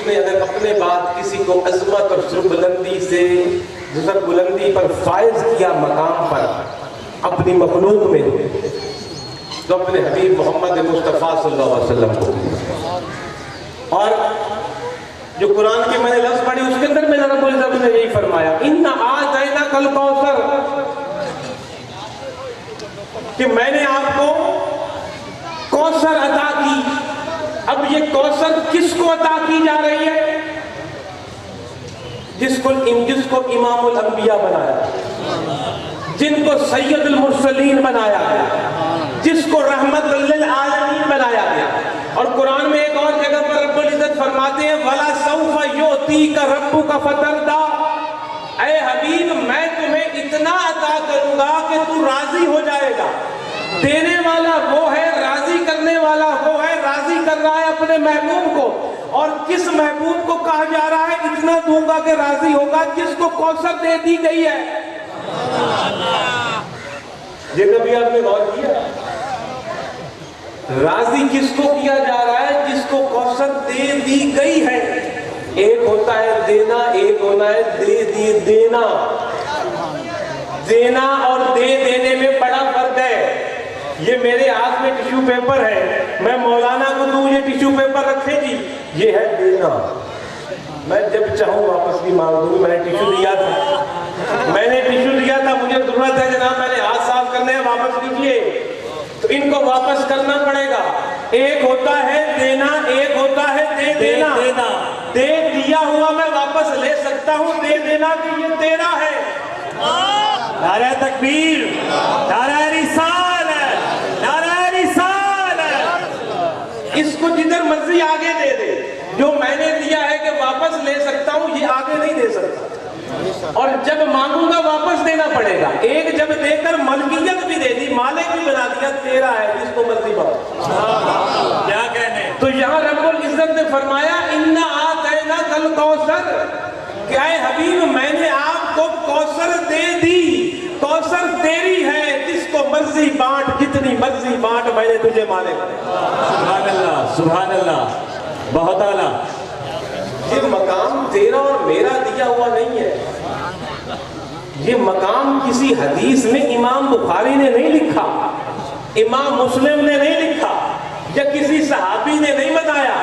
نے اگر اپنے بعد کسی کو عظمت اور سربلندی سے بلندی پر فائز کیا مقام پر اپنی مخلوق میں، تو اپنے حبیب محمد مصطفیٰ صلی اللہ علیہ وسلم کو۔ اور جو قرآن کی میں نے لفظ پڑھی اس کے اندر میں رب العزت نے یہی فرمایا اِنَّا أَعْطَيْنَاكَ الْكَوْثَرَ، کہ میں نے آپ کو کوثر عطا کی۔ اب یہ کوثر کس کو عطا کی جا رہی ہے؟ جس کو امام الانبیاء بنایا، جن کو سید المرسلین بنایا گیا، جس کو رحمت للعالمین بنایا گیا۔ اور قرآن میں ایک اور جگہ پر رب العزت فرماتے ہیں وَلَا سَوْفَ يُعْطِيكَ رَبُّكَ فَتَرْضَىٰ، اے حبیب میں تمہیں اتنا عطا کروں گا کہ تو راضی ہو جائے گا۔ دینے والا وہ ہے، راضی کرنے والا وہ ہے، راضی کر رہا ہے اپنے محبوب کو۔ اور کس محبوب کو کہا جا رہا ہے اتنا دوں گا کہ راضی ہوگا؟ جس کو کوثر دے دی گئی ہے۔ یہ کبھی آپ نے غور کیا؟ راضی کس کو کیا جا رہا ہے؟ جس کو کوثر دے دی گئی ہے۔ ایک ہوتا ہے دینا، ایک ہونا ہے دے دینا۔ دینا اور دے دینے میں بڑا فرق ہے۔ یہ میرے ہاتھ میں ٹیشو پیپر ہے، میں مولانا کو دوں یہ ٹیشو پیپر رکھے جی، یہ ہے دینا۔ میں جب چاہوں واپس بھی مانگ دوں۔ میں نے ٹیشو دیا تھا، مجھے ضرورت ہے جناب، میں نے ہاتھ صاف کرنے ہیں، واپس کیجیے، تو ان کو واپس کرنا پڑے گا۔ ایک ہوتا ہے دینا، ایک ہوتا ہے دے دینا۔ دے دیا ہوا میں واپس لے سکتا ہوں، دے دینا کہ یہ تیرا ہے۔ نعرہ تکبیر، نعرہ رسالت، نعرہ رسالت۔ اس کو جدھر مرضی آگے دے دے، جو میں نے دیا ہے کہ واپس لے سکتا ہوں، یہ آگے نہیں دے سکتا۔ اور جب مانگوں گا واپس دینا پڑے گا۔ ایک جب دے کر ملکیت بھی دے دی، مالک بھی بنا دیا، تیرا ہے، جس کو مرضی مانگو۔ کیا کہنے؟ تو یہاں رب العزت نے فرمایا اِنَّا أَعْطَيْنَاكَ الْكَوْثَرَ، کہ اے حبیب میں نے آپ کو کوثر دے دی۔ کوثر تیری ہے، جس کو مرضی بانٹ، جتنی مرضی بانٹ، میں نے تجھے مالک۔ سبحان اللہ، سبحان اللہ، بہت اعلیٰ۔ یہ مقام تیرا اور میرا دیا ہوا نہیں ہے۔ یہ مقام کسی حدیث میں امام بخاری نے نہیں لکھا، امام مسلم نے نہیں لکھا، یا کسی صحابی نے نہیں بتایا،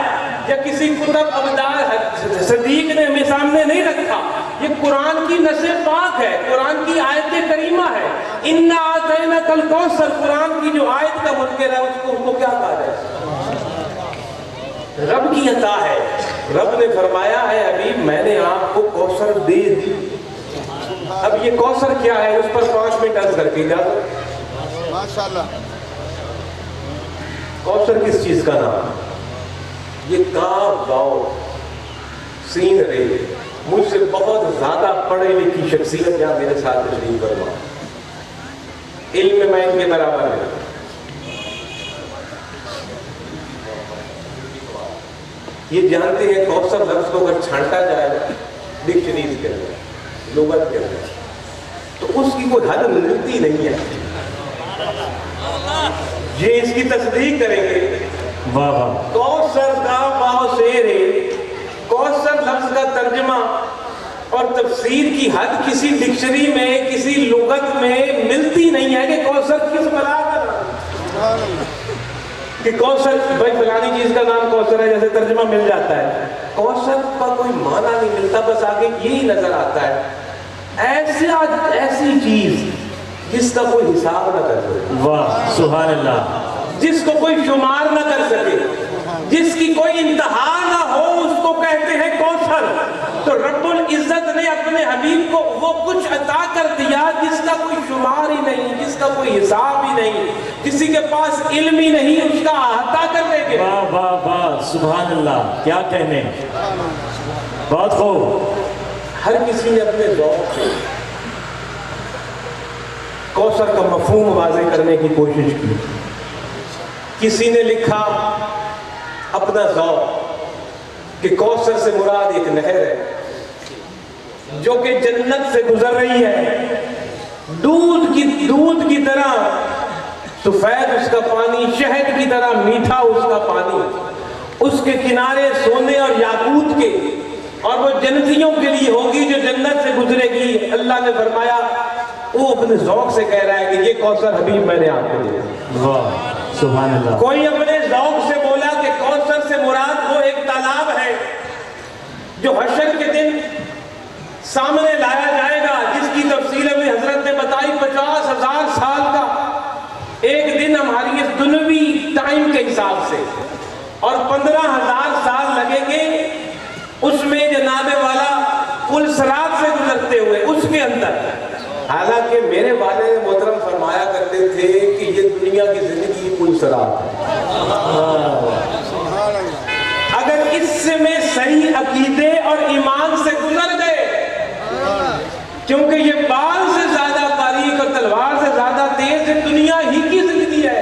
یا کسی کتب ابدال صدیق نے ہمیں سامنے نہیں رکھا۔ یہ قرآن کی نص پاک ہے، قرآن کی آیت کریمہ ہے۔ اِنَّا أَعْطَيْنَاكَ الْكَوْثَرَ، قرآن کی جو آیت کا منکر ہے اس کو کیا کہا جائے؟ رب کی عطا ہے۔ رب نے فرمایا ہے حبیب میں نے آپ کو کوثر دے دی۔ اب یہ کوثر کیا ہے اس پر 5 منٹ عرض کر کے جاتا۔ ماشاءاللہ۔ کوثر کس چیز کا نام؟ یہ کاف واو سین رے۔ مجھ سے بہت زیادہ پڑھے لکھی شخصیت یہاں میرے ساتھ تشریف فرما، علم میں ان کے برابر ہے۔ یہ جانتے ہیں کوثر لفظ کو اگر چھانٹا جائے ڈکشنریز کے اندر، لغت کے اندر، تو اس کی کوئی حد ملتی نہیں ہے۔ یہ اس کی تصدیق کریں گے۔ کوثر کا واو شیر ہے۔ کوثر لفظ کا ترجمہ اور تفسیر کی حد کسی ڈکشنری میں، کسی لغت میں ملتی نہیں ہے کہ کوثر کس بلا کر کہ کوثر بھائی فلانی چیز کا نام کوثر ہے، جیسے ترجمہ مل جاتا ہے۔ کوثر کا کوئی معنی نہیں ملتا، بس آگے یہی نظر آتا ہے ایسی چیز جس کا کوئی حساب نہ کر سکے۔ واہ سبحان اللہ۔ جس کو کوئی شمار نہ کر سکے، جس کی کوئی انتہا نہ ہو، اس کو کہتے ہیں کوثر۔ تو رب العزت نے اپنے حبیب کو وہ کچھ عطا کر دیا جس کا کوئی شمار ہی نہیں، جس کا کوئی حساب ہی نہیں، کسی کے پاس علم ہی نہیں اس کا احاطہ کرنے کے۔ واہ واہ واہ سبحان اللہ، کیا کہنے، بہت خوب۔ ہر کسی نے اپنے ذوق سے کوثر کا مفہوم واضح کرنے کی کوشش کی۔ کسی نے لکھا اپنا ذوق کہ کوثر سے مراد ایک نہر ہے جو کہ جنت سے گزر رہی ہے، دودھ کی طرح سفید اس کا پانی، شہد کی طرح میٹھا اس کا پانی، اس کے کنارے سونے اور یاقوت کے، اور وہ جنتیوں کے لیے ہوگی جو جنت سے گزرے گی۔ اللہ نے فرمایا، وہ اپنے ذوق سے کہہ رہا ہے کہ یہ کوثر حبیب میں نے آپ کو دیا۔ واہ سبحان اللہ۔ کوئی اپنے ذوق سے بولا کہ کوثر سے مراد وہ ایک تالاب ہے جو حشر کے دن سامنے لایا جائے گا، جس کی تفصیل ابھی حضرت نے بتائی 50,000 سال کا ایک دن ہماری اس دنیوی ٹائم کے حساب سے، اور 15,000 سال لگیں گے اس میں جناب والا پل صراط سے گزرتے ہوئے اس کے اندر۔ حالانکہ میرے والد محترم فرمایا کرتے تھے کہ یہ دنیا کی زندگی پل صراط ہے۔ اگر اس سے میں صحیح عقیدے اور ایمان سے گزر گئے، کیونکہ یہ بال سے زیادہ باریک اور تلوار سے زیادہ تیز ہے، دنیا ہی کی زندگی ہے،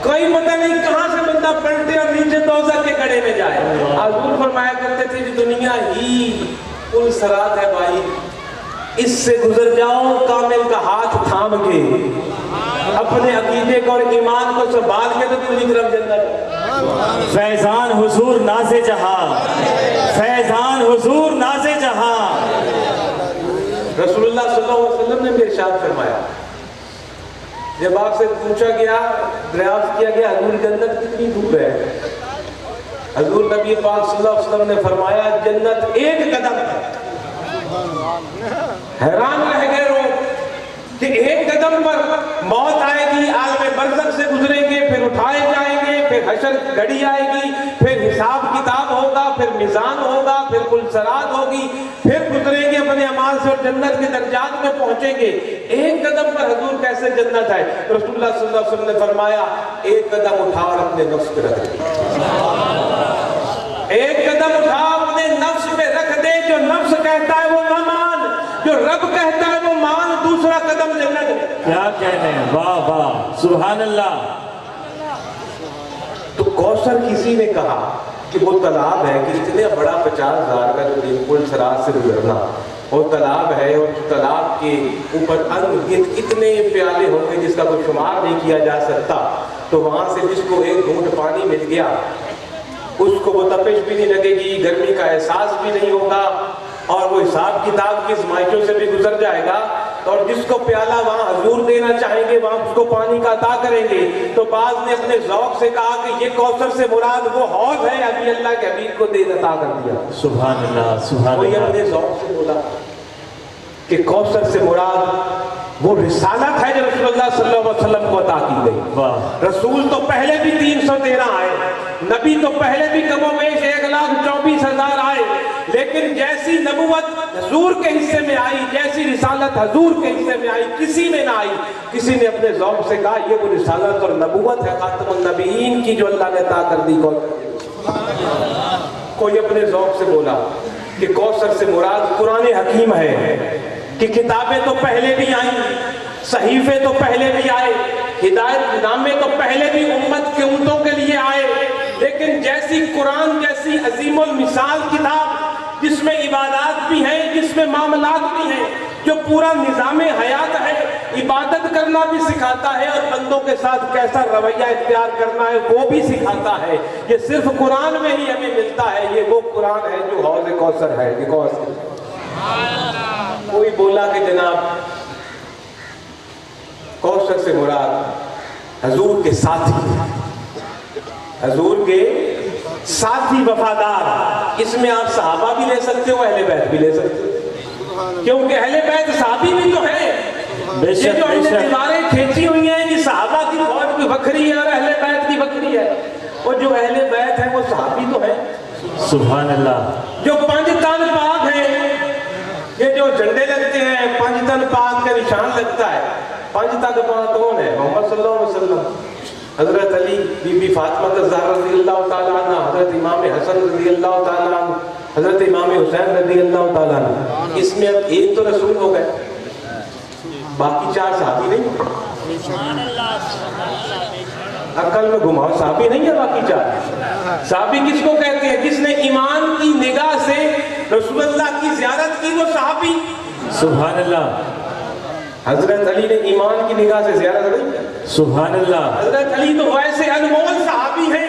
کوئی پتہ نہیں کہاں سے بندہ پلٹے اور نیچے دوزخ کے گڑھے میں جائے۔ حضور فرمایا کرتے تھے کہ دنیا ہی پل صراط ہے بھائی، اس سے گزر جاؤ کامل کا ہاتھ تھام کے، اپنے عقیدے کو اور ایمان کو سنبھال کے، تو پوری طرف جنت۔ فیضان حضور ناز جہاں، فیضان حضور ناز جہاں۔ رسول اللہ صلی اللہ علیہ وسلم نے بھی ارشاد فرمایا، جب آپ سے پوچھا گیا، دریافت کیا گیا حضور جنت کتنی دور ہے، حضور نبی پاک صلی اللہ علیہ وسلم نے فرمایا جنت ایک قدم ہے۔ حیران رہ گئے لوگ کہ ایک قدم پر موت آئے گی، عالم برزخ سے گزریں گے، پھر اٹھائے جائیں گے، پھر حشر گھڑی آئے گی، پھر حساب کتاب ہوگا، پھر میزان ہوگا، پھر پل صراط ہوگی، پھر گزریں گے اپنے اعمال سے اور جنت کے درجات میں پہنچیں گے۔ ایک قدم پر حضور کیسے جنت ہے؟ رسول اللہ صلی اللہ علیہ وسلم نے فرمایا ایک قدم اٹھا اور اپنے نفس پہ رکھ دے، ایک قدم اٹھا اپنے نفس پہ رکھ دے، جو نفس کہتا ہے وہ نہ مان، جو رب کہتا ہے وہ مان، دوسرا قدم جنت ہے۔ کیا کہنے ہیں، واہ واہ سبحان اللہ۔ تو کوثر کسی نے کہا کہ وہ تالاب ہے کہ اتنے بڑا 50,000 کا جو پل صراط سے گزرنا، وہ تالاب ہے، اور تالاب کے اوپر انگنت اتنے پیالے ہوں گے جس کا کوئی شمار نہیں کیا جا سکتا۔ تو وہاں سے جس کو ایک گھونٹ پانی مل گیا اس کو وہ تپش بھی نہیں لگے گی، گرمی کا احساس بھی نہیں ہوگا، اور وہ حساب کتاب کی آزمائشوں سے بھی گزر جائے گا، اور جس کو پیالہ وہاں حضور دینا چاہیں گے وہاں اس کو پانی کا عطا کریں گے۔ تو بعض نے اپنے ذوق سے کہا کہ یہ کوثر سے مراد وہ حوض ہے ابھی اللہ کے حبیب کو دے عطا کر دیا۔ سبحان اللہ سبحان کوئی اللہ۔ اپنے ذوق سے بولا کہ کوثر سے مراد وہ رسالت ہے جو رسول اللہ صلی اللہ علیہ وسلم کو عطا کی گئی۔ واہ رسول تو پہلے بھی 313 آئے، نبی تو پہلے بھی کم و بیش 1,24,000 آئے، لیکن جیسی نبوت حضور کے حصے میں آئی، جیسی رسالت حضور کے حصے میں آئی، کسی میں نہ آئی۔ کسی نے اپنے ذوق سے کہا یہ وہ رسالت اور نبوت ہے خاتم النبیین کی جو اللہ نے عطا کر دی۔ کوئی اپنے ذوق سے بولا کہ کوثر سے مراد قرآن حکیم ہے کہ کتابیں تو پہلے بھی آئیں، صحیفے تو پہلے بھی آئے، ہدایت نامے تو پہلے بھی امت کے امتوں کے لیے آئے، لیکن جیسی قرآن جیسی عظیم المثال کتاب جس میں عبادات بھی ہیں، جس میں معاملات بھی ہیں، جو پورا نظام حیات ہے، عبادت کرنا بھی سکھاتا ہے اور بندوں کے ساتھ کیسا رویہ اختیار کرنا ہے وہ بھی سکھاتا ہے، یہ صرف قرآن میں ہی ہمیں ملتا ہے۔ یہ وہ قرآن ہے جو حوض کوثر ہے۔ یہ کوثر کوئی بولا کہ جناب کوثر سے مراد حضور کے ساتھی، حضور کے ساتھی وفادار۔ اس میں آپ صحابہ بھی لے سکتے ہو، اہل بیت بھی لے سکتے ہو، کیونکہ اہل بیت صحابی بھی تو ہیں۔ یہ جو ہم نے دیواریں کھینچی ہوئی ہیں یہ صحابہ کی فوج کی بکری ہے اور اہل بیت کی بکری ہے، اور جو اہل بیت ہیں وہ صحابی تو ہیں۔ سبحان اللہ۔ جو 5 تن پاک ہیں، یہ جو جھنڈے لگتے ہیں 5 تن پاک کا نشان لگتا ہے، 5 تن پاک کون ہے؟ محمد صلی اللہ علیہ وسلم، حضرت علی، بی بی فاطمہ الزہرا رضی اللہ تعالیٰ عنہ، حضرت امام حسن رضی اللہ تعالیٰ عنہ، حضرت امام حسین رضی اللہ تعالیٰ عنہ۔ اس میں اب ایک تو رسول ہو گئے، باقی 4 صحابی نہیں۔ عقل میں گھماؤ، صحابی نہیں ہے باقی 4۔ صحابی کس کو کہتے ہیں؟ جس نے ایمان کی نگاہ سے رسول اللہ کی زیارت کی وہ صحابی۔ سبحان اللہ۔ حضرت علی نے ایمان کی نگاہ سے زیارت نہیں کی۔ سبحان اللہ۔ حضرت علی تو ویسے انمول صحابی ہیں